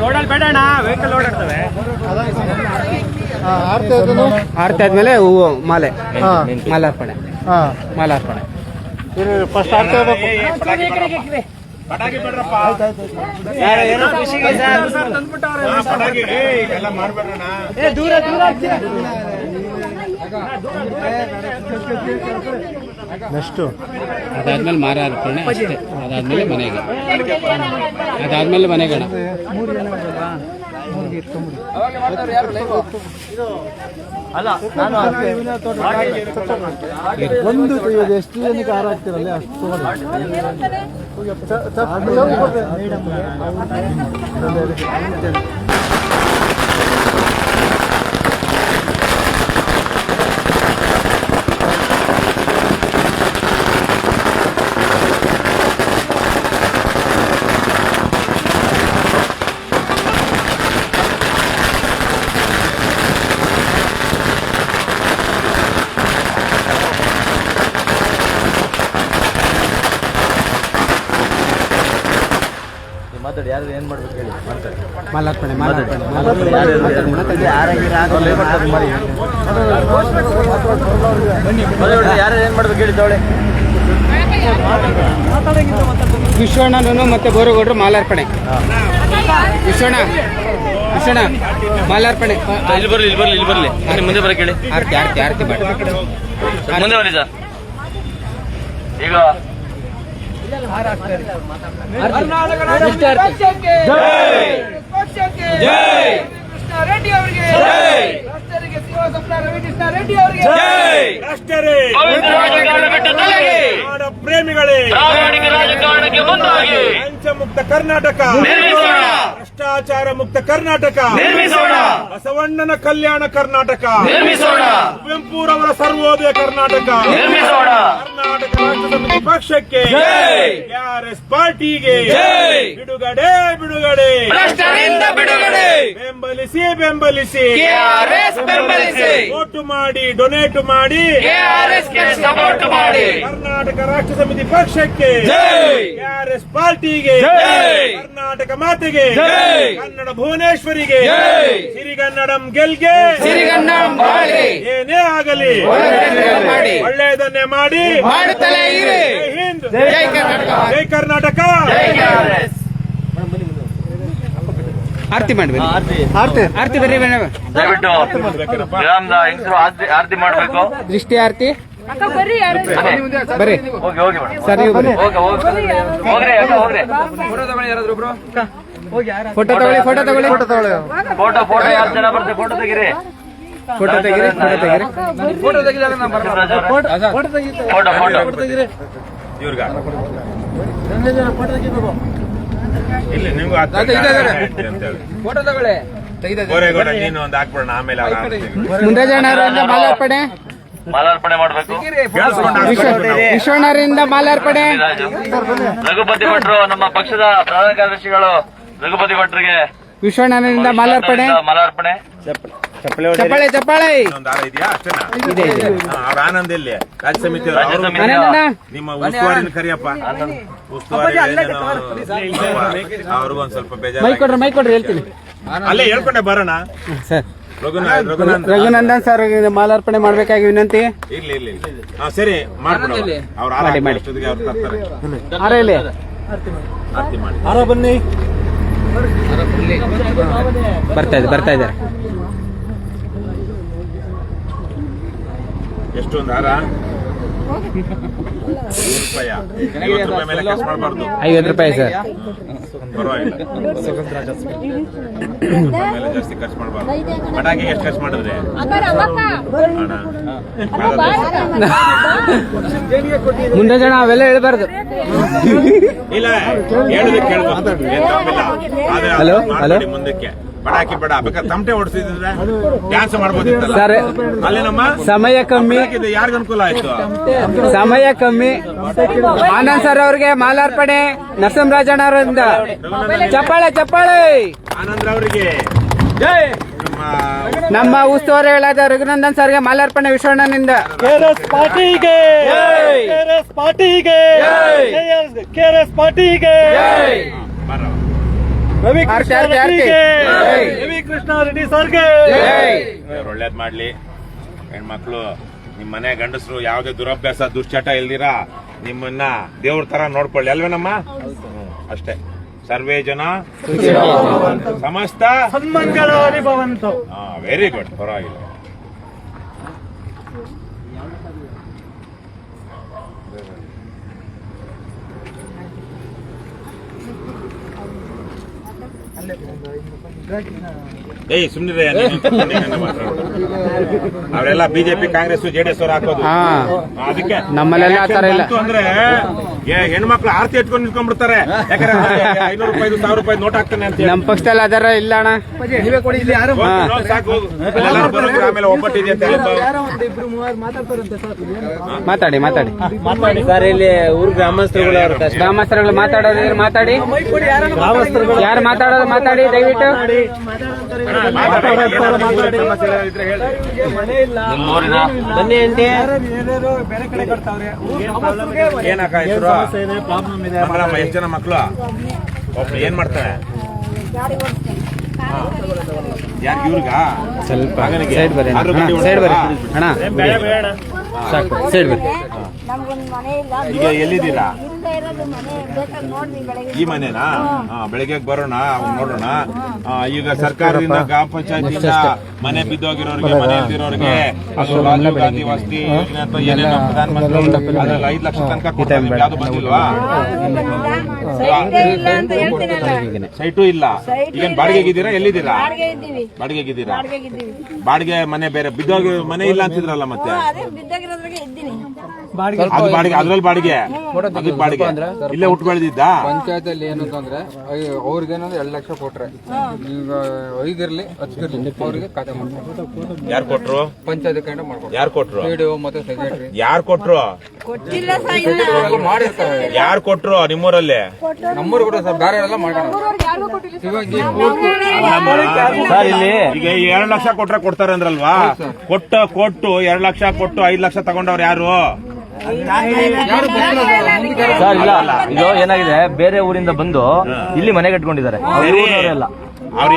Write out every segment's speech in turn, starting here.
ರೋಡಲ್ಲಿ ಬೇಡಣ್ಣ, ವೆಹಿಕಲ್ ಓಡಾಡ್ತವೆ. ಆರತಿ ಆದ್ಮೇಲೆ ಹೂವು ಮಾಲೆ, ಮಾಲಾರ್ಪಣೆ. ಮಾಲಾರ್ಪಣೆ ಫಸ್ಟ್ ಆರತಿ ಹೋಗ್ಬೇಕು. ಪಟಾಕಿ ಬಿಡ್ರಪ್ಪ. ಎಲ್ಲ ಮಾಡ್ಬೇಡ್ರಣ್ಣ. ನೆಕ್ಸ್ಟು ಅದಾದ್ಮೇಲೆ ಮಾಲಾರ್ಪಣೆ ಅಷ್ಟೇ. ಅದಾದ್ಮೇಲೆ ಮನೆಗೆ, ಅದಾದ್ಮೇಲೆ ಮನೆಗಣ. ಒಂದು ಇವಾಗ ಎಷ್ಟು ಜನಕ್ಕೆ ಹಾರ ಹಾಕ್ತಿರಲ್ಲ ಅಷ್ಟು ಮಾತಾಡಿ. ಯಾರು ಏನ್ ಮಾಡ್ಬೇಕು ಹೇಳಿ. ಮಾಲಾರ್ಪಣೆ ಯಾರು ಏನ್ ಮಾಡ್ಬೇಕು ಹೇಳಿ ತಗೊಳ್ಳಿ. ವಿಶ್ವಣ್ಣನೂ ಮತ್ತೆ ಬೋರೇಗೌಡರು ಮಾಲಾರ್ಪಣೆ. ವಿಶ್ವಣ್ಣ ಮಾಲಾರ್ಪಣೆ. ಇಲ್ಲಿ ಬರ್ಲಿ ಮುಂದೆ ಬರಕ್ಕೆ ಹೇಳಿ. ಆರತಿ ಬೇಡ, ಮುಂದೆ ಬನ್ನಿ ಸರ್. ಈಗ ರೆಡ್ಡಿ ಅವರಿಗೆ ಪ್ರೇಮಿಗಳೇ, ಪ್ರಾಮಾಣಿಕ ರಾಜಕಾರಣಕ್ಕೆ ಮುಂದಾಗಿ ಮುಕ್ತ ಕರ್ನಾಟಕ, ಭ್ರಷ್ಟಾಚಾರ ಮುಕ್ತ ಕರ್ನಾಟಕ ನಿರ್ಮಿಸೋಣ. ಬಸವಣ್ಣನ ಕಲ್ಯಾಣ ಕರ್ನಾಟಕ ನಿರ್ಮಿಸೋಣ. ಕುವೆಂಪುರವರ ಸರ್ವೋದಯ ಕರ್ನಾಟಕ ನಿರ್ಮಿಸೋಣ. ಕರ್ನಾಟಕ ರಾಷ್ಟ್ರ ಸಮಿತಿ ಪಕ್ಷಕ್ಕೆ, ಕೆಆರ್ಎಸ್ ಪಾರ್ಟಿಗೆ ಬಿಡುಗಡೆ ಭ್ರಷ್ಟರಿಂದ ಬಿಡುಗಡೆ. ಬೆಂಬಲಿಸಿ ಕೆಆರ್ಎಸ್ ಬೆಂಬಲಿಸಿ. ವೋಟು ಮಾಡಿ, ಡೊನೇಟ್ ಮಾಡಿ, ಕೆಆರ್ಎಸ್ಗೆ ಸಪೋರ್ಟ್ ಮಾಡಿ. ಕರ್ನಾಟಕ ರಾಷ್ಟ್ರ ಸಮಿತಿ ಪಕ್ಷಕ್ಕೆ, ಕೆಆರ್ಎಸ್ ಪಾರ್ಟಿಗೆ, ಕರ್ನಾಟಕ ಮಾತೆಗೆ, ಕನ್ನಡ ಭುವನೇಶ್ವರಿಗೆ, ಸಿರಿಗನ್ನಡಂ ಗೆಲ್ಗೆ, ಸಿರಿಗನ್ನಡಂ ಬಾಳ್ಗೆ. ಏನೇ ಆಗಲಿ ಮಾಡಿ, ಒಳ್ಳೆಯದನ್ನೇ ಮಾಡಿ, ಮಾಡುತ್ತಲೇ ಇರಿ. ಜೈ ಹಿಂದ್, ಜೈ ಕರ್ನಾಟಕ, ಜೈ ಕರ್ನಾಟಕ. ಜೈ ಕೆಆರ್ಎಸ್. ಆರತಿ ಮಾಡಿ ಆರತಿ ಬರ್ರಿ ಮೇಡಮ್. ದಯವಿಟ್ಟು ಗ್ರಾಮದ ಹೆಂಗಸರು ಆರತಿ ಮಾಡಬೇಕು. ದೃಷ್ಟಿ ಆರತಿ ಬರ್ರಿ ಹೋಗಿ ಮೇಡಮ್. ಸರ್, ನೀವು ಬರ್ರಿ. ಹೋಗ್ರಿ ಫೋಟೋ ತಗೊಳ್ಳಿ. ಫೋಟೋ ಯಾರು ಜನ ಬರ್ತಾರೆ, ಫೋಟೋ ತೆಗಿರಿ. ಫೋಟೋ ತೆಗಿರಿ. ಇಲ್ಲಿ ನಿಮ್ಗೂ ಬೋರೇಗೌಡ ನೀನು ಒಂದು ಹಾಕ್ಬಿಡೋಣ, ಆಮೇಲೆ ಮುಂದೆ ಜನರಿಂದ ಮಾಲಾರ್ಪಣೆ. ಮಾಲಾರ್ಪಣೆ ಮಾಡಬೇಕು. ವಿಶ್ವಣ್ಣರಿಂದ ಮಾಲಾರ್ಪಣೆ. ರಘುಪತಿ ಭಟ್ರು ನಮ್ಮ ಪಕ್ಷದ ಪ್ರಧಾನ ಕಾರ್ಯದರ್ಶಿಗಳು ರಘುಪತಿ ಭಟ್ರಿಗೆ ವಿಶ್ವಣ್ಣನಿಂದ ಮಾಲಾರ್ಪಣೆ. ಮಾಲಾರ್ಪಣೆ. ಚಪ್ಪಾಳೆ. ಒಂದು ಹಾರ ಇದೆಯಾ? ಅಷ್ಟೇನಾ? ಇದೆ. ಅವ್ರ ಆನಂದ್ ಎಲ್ಲಿ? ರಾಜ್ಯ ಸಮಿತಿ ನಿಮ್ಮ ಉಸ್ತುವಾರಿನ ಕರಿಯಪ್ಪ. ಉಸ್ತುವಾರಿ ಅವ್ರಿಗೊಂದ್ ಸ್ವಲ್ಪ ಬೇಜಾರು. ಮೈಕ್ ಕೊಡ್ರಿ ಹೇಳ್ತೀನಿ. ಅಲ್ಲೇ ಹೇಳ್ಕೊಂಡೆ ಬರೋಣ ಸರ್. ರಘುನಂದನ್ ಸರ್ ಮಾಲಾರ್ಪಣೆ ಮಾಡ್ಬೇಕಾಗಿ ವಿನಂತಿ. ಇರ್ಲಿ. ಸರಿ ಮಾಡ್ಬಿಡು. ಅವ್ರ ಮಾಡಿ. ಅಷ್ಟೊತ್ತಿಗೆ ಅವ್ರು ತರ್ತಾರೆ. ಹಾರ ಇಲ್ಲಿ ಆರತಿ ಮಾಡಿ. ಹಾರ ಬನ್ನಿ. ಬರ್ತಾ ಇದ್ದಾರೆ. ಎಷ್ಟೊಂದು ಹಾರ? 100 ರೂಪಾಯಿ. 50 ರೂಪಾಯಿ ಮೇಲೆ ಖರ್ಚು ಮಾಡಬಾರ್ದು. 50 ರೂಪಾಯಿ ಸರ್. ಪರವಾಗಿಲ್ಲ, ಮೇಲೆ ಜಾಸ್ತಿ ಖರ್ಚು ಮಾಡಬಾರ್ದು. ಪಟಾಕಿಗೆ ಎಷ್ಟು ಖರ್ಚು ಮಾಡಿದ್ರೆ ಮುಂದೆ ಜನ ಅವೆಲ್ಲ ಹೇಳ್ಬಾರ್ದು. ಇಲ್ಲ, ಹೇಳೋದಕ್ಕೆ ಕೇಳ್ಬೋದು, ಏನ್ ತಪ್ಪಿಲ್ಲ. ಆದ್ರೆ ಮಾತಾಡಿ ಮುಂದಕ್ಕೆ ಪಟಾಕಿ ಬೇಡ. ಬೇಕಾದ್ರೆ ತಮಟೆ ಓಡಿಸಿದ್ರೆ ಡ್ಯಾನ್ಸ್ ಮಾಡ್ಬೋದಿತ್ತಲ್ಲ. ಸರ್, ಅಲ್ಲೇನಮ್ಮ ಸಮಯ ಕಮ್ಮಿ. ಯಾರಿಗ ಅನುಕೂಲ ಆಯ್ತು? ಸಮಯ ಕಮ್ಮಿ. ಆನಂದ್ ಸರ್ ಅವ್ರಿಗೆ ಮಾಲಾರ್ಪಣೆ. ನರಸಿಂಹರಾಜಣ್ಣ ಅವರಿಂದ ಚಪ್ಪಾಳೆ. ಆನಂದ್ ಅವರಿಗೆ, ನಮ್ಮ ಉಸ್ತುವಾರಿಗಳಾದ ರಘುನಂದನ್ ಸರ್ಗೆ ಮಾಲಾರ್ಪಣೆ ವಿಶ್ವಣ್ಣನಿಂದ. ಕೆಆರ್ಎಸ್ ಪಾರ್ಟಿಗೆ, ಕೆಆರ್ಎಸ್ ಪಾರ್ಟಿಗೆ. ರವಿ ಕೃಷ್ಣ ರೆಡ್ಡಿ ಸರ್ಗೆ ಒಳ್ಳೇದ್ ಮಾಡ್ಲಿ. ಹೆಣ್ಮಕ್ಳು ನಿಮ್ ಮನೆ ಗಂಡಸರು ಯಾವ್ದೇ ದುರಭ್ಯಾಸ ದುಶ್ಚಟ ಇಲ್ದಿರಾ ನಿಮ್ಮನ್ನ ದೇವ್ರ ತರ ನೋಡ್ಕೊಳ್ಳಿ ಅಲ್ವೇನಮ್ಮ? ಅಷ್ಟೇ. ಸರ್ವೇ ಜನ ಸಮಸ್ತ ಸನ್ಮಂಗಳಾನಿ ಭವಂತು. ವೆರಿ ಗುಡ್, ಪರವಾಗಿಲ್ಲ. ಏಯ್ ಸುಮ್ನಿರೆ, ಅವರೆಲ್ಲ ಬಿಜೆಪಿ ಕಾಂಗ್ರೆಸ್ ಜೆಡಿಎಸ್ ಅವ್ರು ಹಾಕೋದು. ಅದಕ್ಕೆ ನಮ್ಮಲ್ಲೆಲ್ಲ ಆ ತರ ಇಲ್ಲ. ಅಂದ್ರೆ ಹೆಣ್ಮಕ್ಳು ಆರ್ತಿ ಎತ್ಕೊಂಡು ನಿಂತ್ಕೊಂಡ್ಬಿಡ್ತಾರೆ. ಯಾಕಂದ್ರೆ 500 ರೂಪಾಯಿ 1000 ರೂಪಾಯಿ ನೋಟ್ ಹಾಕ್ತಾನೆ ಅಂತ ನಮ್ ಪಕ್ಷದಲ್ಲಿ ಅದರ ಇಲ್ಲ ಅಣ್ಣ. ಸಾಕು, ಆಮೇಲೆ ಒಬ್ಬಟ್ಟಿದೆ ಅಂತ ಮಾತಾಡಿ ಸರ್, ಇಲ್ಲಿ ಊರ್ ಗ್ರಾಮಸ್ಥರುಗಳು ಗ್ರಾಮಸ್ಥರುಗಳು ಮಾತಾಡೋದು ಮಾತಾಡಿ. ಯಾರು ಮಾತಾಡೋದು ಮಾತಾಡಿ ದಯವಿಟ್ಟು. ನಿಮ್ಮೂರಿನ ಎಷ್ಟು ಜನ ಮಕ್ಕಳು ಒಬ್ರು ಏನ್ ಮಾಡ್ತಾರೆ? ಯಾರು ಇವ್ರಿಗ? ಸ್ವಲ್ಪ ಸೈಡ್ ಬರ್ರಿ ಅಣ್ಣ, ಸಾಕು ಸೈಡ್ ಬರ್ರಿ. ಈಗ ಎಲ್ಲಿದ್ದೀರಾ? ಈ ಮನೆನಾ? ಬೆಳಿಗ್ಗೆ ಬರೋಣ, ನೋಡೋಣ. ಈಗ ಸರ್ಕಾರದಿಂದ ಗ್ರಾಮ ಪಂಚಾಯತಿಯಿಂದ ಮನೆ ಬಿದ್ದೋಗಿರೋರಿಗೆ, ಮನೆ ಇಲ್ದಿರೋರಿಗೆ ಅದು ರಾಜೀವ್ ಗಾಂಧಿ ವಸತಿ ಯೋಜನೆ ಅಥವಾ ಏನೇನೋ ಪ್ರಧಾನಮಂತ್ರಿ ಅದ್ರಲ್ಲಿ 5 ಲಕ್ಷ ತನಕ ಕೊಡ್ತಾರೆ. ಯಾವ್ದು ಬಂದಿಲ್ವಾ? ಸೈಟು ಇಲ್ಲ. ಈಗ ಬಾಡಿಗೆಗಿದ್ದೀರಾ? ಎಲ್ಲಿದ್ದೀರಾ? ಬಾಡಿಗೆಗಿದ್ದೀರಾ? ಬಾಡಿಗೆ ಮನೆ ಬೇರೆ ಬಿದ್ದೋಗಿ ಮನೆ ಇಲ್ಲ ಅಂತಿದ್ರಲ್ಲ, ಮತ್ತೆ ಅದು ಬಾಡಿಗೆ, ಅದ್ರಲ್ಲಿ ಬಾಡಿಗೆ, ಅದಕ್ಕೆ ಬಾಡಿಗೆ. ಇಲ್ಲೇ ಹುಟ್ಟು ಬೆಳೆದಿದ್ದ ಪಂಚಾಯತ್ ಅಲ್ಲಿ ಏನು ಅಂತಂದ್ರೆ ಅವ್ರಿಗೇನಂದ್ರೆ 2 ಲಕ್ಷ ಕೊಟ್ರೆ ಈಗ 5 ಇರ್ಲಿ 10 ಇರ್ಲಿ ಅವ್ರಿಗೆ ಖಾತೆ ಮಾಡ್ತಾರೆ. ಯಾರು ಕೊಟ್ರು? ಪಂಚಾಯತ್ ಕೈಂಡ ಮಾಡ್ಕೊಡ್ತಾರೆ. ಯಾರು ಕೊಟ್ರು? PDO ಮತ್ತೆ ಸೆಕ್ರೆಟರಿ ಯಾರು ಕೊಟ್ರು? ಮಾಡಿರ್ತಾರೆ. ಯಾರು ಕೊಟ್ರು ನಿಮ್ಮೂರಲ್ಲಿ? ನಮ್ಮೂರು ಕೂಡ ಸರ್ ಬೇರೆ ಎಲ್ಲ ಮಾಡ್ಕೊಂಡು ಇವಾಗ ಸರ್, ಇಲ್ಲಿ ಈಗ 2 ಲಕ್ಷ ಕೊಟ್ರೆ ಕೊಡ್ತಾರೆ ಅಂದ್ರಲ್ವಾ? ಕೊಟ್ಟು 2 ಲಕ್ಷ ಕೊಟ್ಟು 5 ಲಕ್ಷ ತಗೊಂಡವ್ರು ಯಾರು? ಸರ್ ಇಲ್ಲ, ಇದು ಏನಾಗಿದೆ, ಬೇರೆ ಊರಿಂದ ಬಂದು ಇಲ್ಲಿ ಮನೆ ಕಟ್ಕೊಂಡಿದ್ದಾರೆ. ಎಲ್ಲ ಅವ್ರು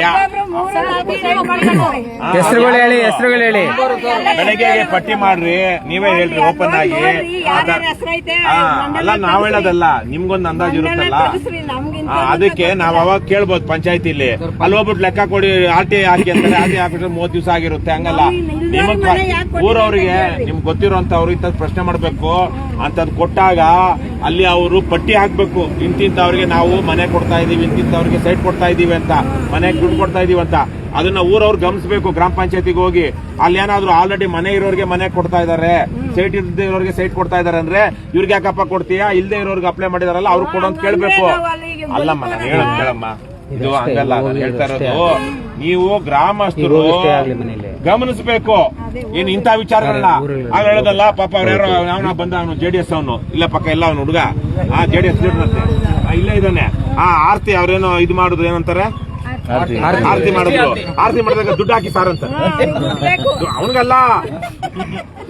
ಹೆಸರುಗಳು ಹೇಳಿ. ಬೆಳಗ್ಗೆ ಪಟ್ಟಿ ಮಾಡ್ರಿ, ನೀವೇ ಹೇಳ್ರಿ ಓಪನ್ ಆಗಿ. ಅಲ್ಲ, ನಾವ್ ಹೇಳೋದಲ್ಲ, ನಿಮ್ಗೊಂದು ಅಂದಾಜು ಇರುತ್ತಲ್ಲ, ಅದಕ್ಕೆ ನಾವ್ ಅವಾಗ ಕೇಳ್ಬೋದು ಪಂಚಾಯತಿಲಿ. ಅಲ್ಲಿ ಹೋಗ್ಬಿಟ್ಟು ಲೆಕ್ಕ ಕೊಡಿ, RTI ಹಾಕಿ ಅಂತಾರೆ. RTI ಹಾಕಿದ್ರೆ 30 ದಿವಸ ಆಗಿರುತ್ತೆ. ಹಂಗಲ್ಲ, ನಿಮಗ್ ಊರವ್ರಿಗೆ ನಿಮ್ಗೆ ಗೊತ್ತಿರೋಂಥವ್ರು ಇಂಥದ್ದು ಪ್ರಶ್ನೆ ಮಾಡ್ಬೇಕು. ಅಂತದ್ ಕೊಟ್ಟಾಗ ಅಲ್ಲಿ ಅವರು ಪಟ್ಟಿ ಹಾಕ್ಬೇಕು. ಇಂತಿಂತವ್ರಿಗೆ ನಾವು ಮನೆ ಕೊಡ್ತಾ ಇದೀವಿ, ಇಂತಿಂತವ್ರಿಗೆ ಸೈಟ್ ಕೊಡ್ತಾ ಇದೀವಿ ಅಂತ, ಮನೆಗೆ ದುಡ್ಡು ಕೊಡ್ತಾ ಇದೀವಿ ಅಂತ. ಅದನ್ನ ಊರವ್ರು ಗಮನಿಸಬೇಕು. ಗ್ರಾಮ ಪಂಚಾಯತಿಗೆ ಹೋಗಿ ಅಲ್ಲಿ ಏನಾದ್ರು ಆಲ್ರೆಡಿ ಮನೆ ಇರೋರಿಗೆ ಮನೆ ಕೊಡ್ತಾ ಇದಾರೆ, ಸೈಟ್ ಇರೋರಿಗೆ ಸೈಟ್ ಕೊಡ್ತಾ ಇದಾರೆ ಅಂದ್ರೆ ಇವ್ರಿಗೆ ಯಾಕಪ್ಪ ಕೊಡ್ತೀಯಾ, ಇಲ್ದೇ ಇರೋರ್ಗೆ ಅಪ್ಲೈ ಮಾಡಿದಾರಲ್ಲ ಅವ್ರು ಕೊಡೋ ಅಂತ ಕೇಳ್ಬೇಕು. ಅಲ್ಲಮ್ಮ, ನಾನು ಕೇಳಮ್ಮ, ಇದು ಹಂಗಲ್ಲ. ನಾನು ಹೇಳ್ತಾ ಇರೋದು, ನೀವು ಗ್ರಾಮಸ್ಥರು ಗಮನಿಸಬೇಕು. ಏನ್ ಇಂಥ ವಿಚಾರಗಳನ್ನ ಆಗ ಹೇಳೋದಲ್ಲ. ಪಾಪ ಅವ್ರು ಯಾರೋ ಅವನ ಬಂದ, ಅವನು JDS ಅವನು, ಇಲ್ಲ ಪಕ್ಕ ಎಲ್ಲ ಅವನು ಹುಡುಗ JDS ಲೀಡರ್ ಇಲ್ಲೇ ಇದ್ದಾನೆ. ಆರ್ತಿ ಅವ್ರೇನೋ ಇದು ಮಾಡುದು, ಏನಂತಾರೆ, ಆರತಿ ಮಾಡಿದ್ರು. ಆರತಿ ಮಾಡಿದಾಗ ದುಡ್ಡು ಹಾಕಿ ಸಾರ್ ಅಂತ ಅವನಿಗಲ್ಲ.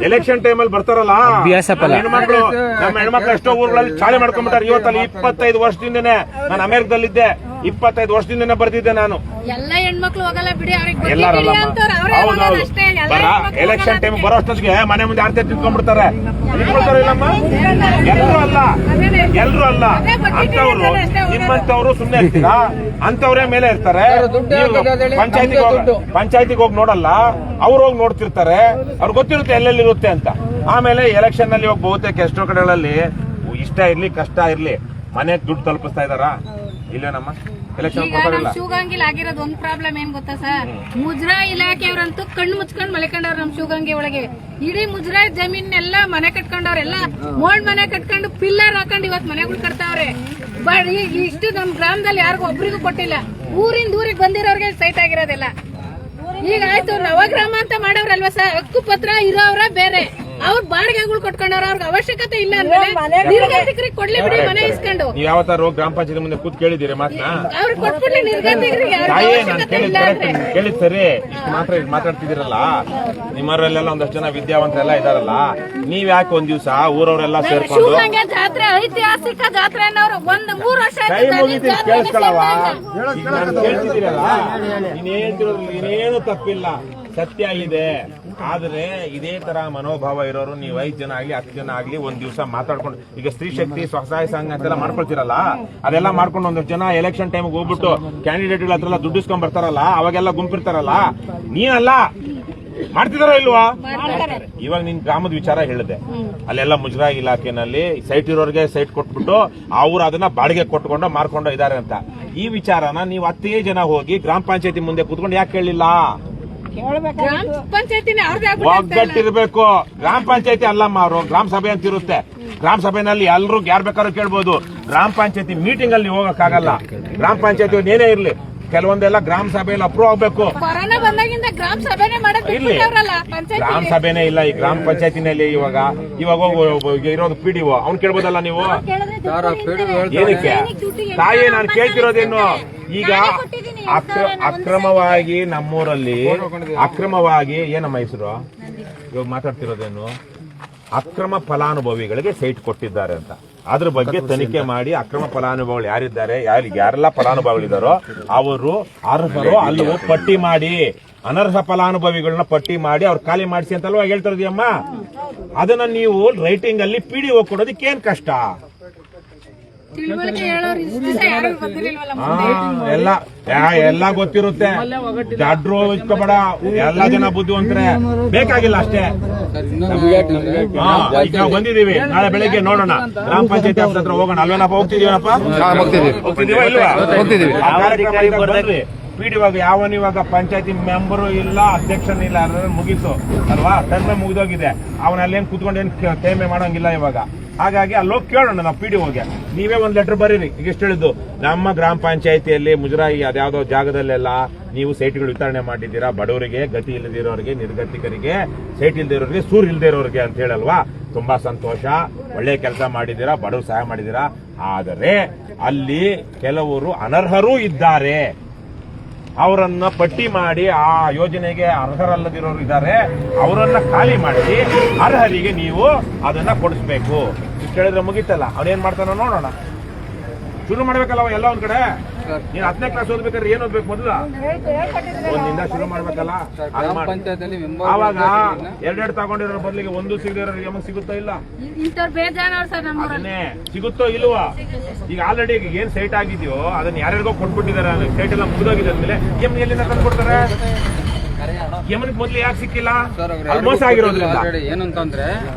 ಎಲೆಕ್ಷನ್ ಟೈಮಲ್ಲಿ ಬರ್ತಾರಲ್ಲ ಹೆಣ್ಮಕ್ಳು, ನಮ್ಮ ಹೆಣ್ಮಕ್ಳು ಎಷ್ಟೋ ಊರುಗಳಲ್ಲಿ ಚಾಳಿ ಮಾಡ್ಕೊಂಡ್ಬಿಟ್ಟಾರೆ. ಇವತ್ತಲ್ಲಿ 25 ವರ್ಷದಿಂದನೇ ನಾನು ಅಮೆರಿಕದಲ್ಲಿದ್ದೆ. 25 ವರ್ಷದಿಂದನೇ ಬರ್ತಿದ್ದೆ ನಾನು. ಎಲ್ಲ ಹೆಣ್ಮಕ್ಳು ಹೋಗಲ್ಲ ಬಿಡಿ, ಎಲ್ಲಾರಲ್ಲ. ಹೌದೌದು, ಎಲೆಕ್ಷನ್ ಟೈಮ್ ಬರೋ ಅಷ್ಟೊತ್ತಿಗೆ ಮನೆ ಮುಂದೆ ಆರತಿ ನಿಂತ್ಕೊಂಡ್ಬಿಡ್ತಾರೆ. ಇಲ್ಲಮ್ಮ, ಎಲ್ರು ಅಲ್ಲ. ಅಂತವ್ರು, ನಿಮ್ಮಂತವ್ರು ಸುಮ್ನೆ ಇರ್ತೀರಾ? ಅಂತವ್ರೇ ಮೇಲೆ ಇರ್ತಾರೆ. ಪಂಚಾಯತಿಗೆ ಹೋಗಿ ನೋಡಲ್ಲ, ಅವ್ರು ಹೋಗಿ ನೋಡ್ತಿರ್ತಾರೆ. ಅವ್ರಿಗೆ ಗೊತ್ತಿರುತ್ತೆ ಎಲ್ಲೆಲ್ಲಿರುತ್ತೆ ಅಂತ. ಆಮೇಲೆ ಎಲೆಕ್ಷನ್ ನಲ್ಲಿ ಹೋಗಿ ಬಹುತೇಕ ಎಷ್ಟೋ ಕಡೆಗಳಲ್ಲಿ ಇಷ್ಟ ಇರ್ಲಿ ಕಷ್ಟ ಇರ್ಲಿ ಮನೆಗೆ ದುಡ್ಡು ತಲುಪಿಸ್ತಾ ಇದಾರಾ? ಇಲ್ಲೇನಮ್ಮ? ಎಲೆಕ್ಷನ್ ಶಿವಗಂಗಿಲ್ ಆಗಿರೋದು ಒಂದ್ ಪ್ರಾಬ್ಲಮ್ ಏನ್ ಗೊತ್ತಾ ಸರ್, ಮುಜರಾ ಇಲಾಖೆಯವ್ರಂತೂ ಕಣ್ಣು ಮುಚ್ಕೊಂಡ್ ಮಲ್ಕೊಂಡವ್ರ ನಮ್ ಶಿವಗಂಗೆ ಒಳಗೆ. ಇಡೀ ಮುಜರಾ ಜಮೀನೆಲ್ಲ ಮನೆ ಕಟ್ಕೊಂಡವ್ರೆಲ್ಲ ಮೋಲ್ಡ್ ಮನೆ ಕಟ್ಕೊಂಡು ಪಿಲ್ಲರ್ ಹಾಕೊಂಡು ಇವತ್ ಮನೆಗಳು ಕಟ್ತಾವ್ರೆ. ಬಟ್ ಇಷ್ಟು ನಮ್ ಗ್ರಾಮದಲ್ಲಿ ಯಾರಿಗೂ ಒಬ್ರಿಗೂ ಕೊಟ್ಟಿಲ್ಲ. ಊರಿಂದ ಊರಿಗೆ ಬಂದಿರೋರ್ಗೆ ಸೈಟ್ ಆಗಿರೋದಿಲ್ಲ. ಈಗ ಆಯ್ತು, ನವಗ್ರಾಮ ಅಂತ ಮಾಡವ್ರಲ್ವಾ ಸರ್, ಹಕ್ಕು ಪತ್ರ ಇರೋವ್ರ ಬೇರೆ, ಅವ್ರ ಬಾಡಿಗೆಗಳು ಕೊಟ್ಕೊಂಡವ್ರ ಅವ್ರಿಗೆ ಅವಶ್ಯಕತೆ ಇಲ್ಲ ಅಂದ್ರೆ ನಿರ್ಗತಿಕರಿಗೆ ಕೊಡ್ಲಿ ಬಿಡಿ ಮನೆ ಇಸ್ಕೊಂಡು. ನೀವ್ ಯಾವತ್ತಾರು ಗ್ರಾಮ ಪಂಚಾಯತ್ ಮುಂದೆ ಕೂತ್ ಕೇಳಿದಿರಿ ಮಾತನ್ನ? ಅವ್ರಿಗೆ ಕೊಟ್ಬಿಡ್ಲಿ ನಿರ್ಗತಿಕರಿಗೆ. ತಾಯಿ ನಾನು ಕೇಳಿದ್ ಸರಿ, ಇಷ್ಟು ಮಾತ್ರ ಮಾತಾಡ್ತಿದಿರಲ್ಲ, ನಿಮ್ಮವರೆಲ್ಲ ಒಂದಷ್ಟು ಜನ ವಿದ್ಯಾವಂತರೆಲ್ಲ ಇದಾರಲ್ಲ, ನೀವ್ ಯಾಕೆ ಒಂದ್ ದಿವ್ಸ ಊರವರೆಲ್ಲ ಸೇರ್ಕೊಂಡು ಶಿವಗಂಗೆ ಜಾತ್ರೆ ಐತಿಹಾಸಿಕ ಜಾತ್ರೆ ಅನ್ನೋರು ಒಂದ್ 3 ವರ್ಷ ಕೈ ಮುಗಿತೀನಿ ಕೇಳಿಸ್ಕೊಳವ. ಈಗ ನಾನು ಕೇಳ್ತಿದ್ದೀರಲ್ಲ, ನೀನ್ ಹೇಳ್ತಿರೋದ್ರಲ್ಲಿ ಏನೇನು ತಪ್ಪಿಲ್ಲ, ಸತ್ಯ ಇದೆ. ಆದ್ರೆ ಇದೇ ತರ ಮನೋಭಾವ ಇರೋರು ನೀವು 5 ಜನ ಆಗ್ಲಿ 10 ಜನ ಆಗ್ಲಿ ಒಂದ್ ದಿವಸ ಮಾತಾಡ್ಕೊಂಡು, ಈಗ ಸ್ತ್ರೀ ಶಕ್ತಿ ಸ್ವಸಹಾಯ ಸಂಘ ಅಂತೆಲ್ಲ ಮಾಡ್ಕೊಳ್ತಿರಲ್ಲ, ಅದೆಲ್ಲ ಮಾಡ್ಕೊಂಡು ಒಂದಷ್ಟು ಜನ ಎಲೆಕ್ಷನ್ ಟೈಮ್ ಹೋಗ್ಬಿಟ್ಟು ಕ್ಯಾಂಡಿಡೇಟ್ ಹತ್ರ ದುಡ್ಡು ಇಸ್ಕೊಂಡ್ ಬರ್ತಾರಲ್ಲ, ಅವಾಗೆಲ್ಲ ಗುಂಪಿರ್ತಾರಲ್ಲ, ನೀನಲ್ಲ ಮಾಡ್ತಿದಾರ ಇಲ್ವಾ? ಇವಾಗ ನಿನ್ ಗ್ರಾಮದ ವಿಚಾರ ಹೇಳಿದೆ, ಅಲ್ಲೆಲ್ಲ ಮುಜರಾಯಿ ಇಲಾಖೆನಲ್ಲಿ ಸೈಟ್ ಇರೋರಿಗೆ ಸೈಟ್ ಕೊಟ್ಬಿಟ್ಟು ಅವ್ರು ಅದನ್ನ ಬಾಡಿಗೆ ಕೊಟ್ಕೊಂಡು ಮಾರ್ಕೊಂಡು ಇದಾರೆ ಅಂತ. ಈ ವಿಚಾರನ ನೀವು 10 ಜನ ಹೋಗಿ ಗ್ರಾಮ ಪಂಚಾಯತಿ ಮುಂದೆ ಕುತ್ಕೊಂಡು ಯಾಕೆ ಕೇಳಲಿಲ್ಲ? ಗ್ರಾಮ ಪಂಚಾಯತಿನೇ ಒಗ್ಗಟ್ಟಿರ್ಬೇಕು. ಗ್ರಾಮ ಪಂಚಾಯತಿ ಅಲ್ಲಮ್ಮ, ಅವರು ಗ್ರಾಮ ಸಭೆ ಅಂತ ಇರುತ್ತೆ. ಗ್ರಾಮ ಸಭೆನಲ್ಲಿ ಎಲ್ರು ಯಾರು ಬೇಕಾದ್ರೂ ಕೇಳ್ಬೋದು. ಗ್ರಾಮ ಪಂಚಾಯತಿ ಮೀಟಿಂಗ್ ಅಲ್ಲಿ ಹೋಗಕ್ಕಾಗಲ್ಲ. ಗ್ರಾಮ ಪಂಚಾಯತಿ ಏನೇ ಇರ್ಲಿ, ಕೆಲವೊಂದೆಲ್ಲ ಗ್ರಾಮ ಸಭೆಯಲ್ಲಿ ಅಪ್ರೂವ್ ಆಗ್ಬೇಕು. ಕೊರೋನಾ ಬಂದಾಗಿಂದ ಗ್ರಾಮ ಸಭೆನೇ ಇಲ್ಲಿ ಗ್ರಾಮ ಸಭೆನೇ ಇಲ್ಲ ಈ ಗ್ರಾಮ ಪಂಚಾಯತಿನಲ್ಲಿ. ಇವಾಗ ಇರೋದು PDO, ಅವ್ನು ಕೇಳ್ಬೋದಲ್ಲ ನೀವು? ಏನಕ್ಕೆ ತಾಯಿ ನಾನು ಕೇಳ್ತಿರೋದೇನು, ಈಗ ಅಕ್ರಮವಾಗಿ ನಮ್ಮೂರಲ್ಲಿ ಅಕ್ರಮವಾಗಿ ಏನಮ್ಮ ಹೆಸರು ಇವಾಗ ಮಾತಾಡ್ತಿರೋದೇನು, ಅಕ್ರಮ ಫಲಾನುಭವಿಗಳಿಗೆ ಸೈಟ್ ಕೊಟ್ಟಿದ್ದಾರೆ ಅಂತ. ಅದ್ರ ಬಗ್ಗೆ ತನಿಖೆ ಮಾಡಿ ಅಕ್ರಮ ಫಲಾನುಭವಿಗಳು ಯಾರಿದ್ದಾರೆ, ಯಾರೆಲ್ಲ ಫಲಾನುಭವಿಗಳಿದಾರೋ ಅವರು ಅರ್ಹರು ಅಲ್ಲವೋ ಪಟ್ಟಿ ಮಾಡಿ, ಅನರ್ಹ ಫಲಾನುಭವಿಗಳನ್ನ ಪಟ್ಟಿ ಮಾಡಿ ಅವ್ರು ಖಾಲಿ ಮಾಡಿಸಿ ಅಂತಲ್ವಾ ಹೇಳ್ತಿರೋದಿಯಮ್ಮ? ಅದನ್ನ ನೀವು ರೈಟಿಂಗ್ ಅಲ್ಲಿ PDO ಕೊಡೋದಕ್ಕೆ ಏನ್ ಕಷ್ಟ? ಎಲ್ಲ ಗೊತ್ತಿರುತ್ತೆ, ಜಾಡ್ರು ಇಟ್ಕೋಬೇಡ, ಎಲ್ಲಾ ಜನ ಬುದ್ಧಿವಂತರೆ, ಬೇಕಾಗಿಲ್ಲ ಅಷ್ಟೇ. ಈಗ ನಾವು ಬಂದಿದೀವಿ, ನಾಳೆ ಬೆಳಿಗ್ಗೆ ನೋಡೋಣ, ಗ್ರಾಮ ಪಂಚಾಯತಿ ಆಫೀಸ್ ಹತ್ರ ಹೋಗೋಣ. ಅಲ್ವೇನಪ್ಪ? ಹೋಗ್ತಿದೀವಾ ಇಲ್ವಾ? ಬರ್ರಿ PDO ಯಾವನಿವಾಗ ಪಂಚಾಯತಿ ಮೆಂಬರು ಇಲ್ಲ, ಅಧ್ಯಕ್ಷನ ಇಲ್ಲ, ಮುಗೀತು ಅಲ್ವಾ? ಟರ್ಮೆ ಮುಗಿದೋಗಿದೆ. ಅವನಲ್ಲೇನ್ ಕುತ್ಕೊಂಡೇನ್ ಟೈಮೆ ಮಾಡಂಗಿಲ್ಲ ಇವಾಗ. ಹಾಗಾಗಿ ಅಲ್ಲೋಗಿ ಕೇಳೋಣ ನಾವು PDOಗೆ. ನೀವೇ ಒಂದ್ ಲೆಟರ್ ಬರೀರಿ, ಈಗ ಎಷ್ಟು ಹೇಳಿದ್ದು, ನಮ್ಮ ಗ್ರಾಮ ಪಂಚಾಯತಿಯಲ್ಲಿ ಮುಜರಾಯಿ ಅದ್ಯಾವ್ದೋ ಜಾಗದಲ್ಲೆಲ್ಲ ನೀವು ಸೈಟ್ಗಳು ವಿತರಣೆ ಮಾಡಿದ್ದೀರಾ, ಬಡವರಿಗೆ, ಗತಿ ಇಲ್ಲದಿರೋರಿಗೆ, ನಿರ್ಗತಿಕರಿಗೆ, ಸೈಟ್ ಇಲ್ದಿರೋರಿಗೆ, ಸೂರ್ ಇಲ್ದಿರೋರಿಗೆ ಅಂತ ಹೇಳಲ್ವಾ? ತುಂಬಾ ಸಂತೋಷ, ಒಳ್ಳೆ ಕೆಲಸ ಮಾಡಿದ್ದೀರಾ, ಬಡವರು ಸಹಾಯ ಮಾಡಿದ್ದೀರಾ. ಆದರೆ ಅಲ್ಲಿ ಕೆಲವರು ಅನರ್ಹರೂ ಇದ್ದಾರೆ, ಅವರನ್ನ ಪಟ್ಟಿ ಮಾಡಿ ಆ ಯೋಜನೆಗೆ ಅರ್ಹರಲ್ಲದಿರೋರು ಇದ್ದಾರೆ, ಅವರನ್ನ ಖಾಲಿ ಮಾಡಿ ಅರ್ಹರಿಗೆ ನೀವು ಅದನ್ನ ಕೊಡಿಸ್ಬೇಕು. ಕೇಳಿದ್ರೆ ಮುಗಿತಲ್ಲ, ಅವನೇನ್ ಮಾಡ್ತಾನೋ ನೋಡೋಣ. ಶುರು ಮಾಡ್ಬೇಕಲ್ಲ ಎಲ್ಲ ಒಂದ್ ಕಡೆ. ನೀನ್ 10ನೇ ಕ್ಲಾಸ್ ಓದ್ಬೇಕಾದ್ರೆ ಏನ್ ಓದ್ಬೇಕು? ಮೊದಲ ಒಂದಿಂದ ಶುರು ಮಾಡ್ಬೇಕಲ್ಲ. ಅವಾಗ 2 ತಗೊಂಡಿರೋ ಬದಲಿಗೆ 1 ಸಿಗದಿರೋರಿಗೆ ನಮಗೆ ಸಿಗುತ್ತೋ ಇಲ್ಲ? ಅದನ್ನೇ ಸಿಗುತ್ತೋ ಇಲ್ವಾ? ಈಗ ಆಲ್ರೆಡಿ ಏನ್ ಸೈಟ್ ಆಗಿದೆಯೋ ಅದನ್ನ ಯಾರ್ಯಾರಿಗೋ ಕೊಟ್ಬಿಟ್ಟಿದ್ದಾರೆ. ಸೈಟ್ ಎಲ್ಲ ಮುಗಿದೋಗಿದೆ ಅಂದ್ಮೇಲೆ ಎಲ್ಲಿಂದ ತಂದು ಕೊಡ್ತಾರೆ? ಯಮನಿಗೆ ಮೊದ್ಲು ಯಾಕೆ ಸಿಕ್ಕಿಲ್ಲ? ಮೋಸ ಆಗಿರೋದ್ರಿಂದ. ಏನಂತಂದ್ರೆ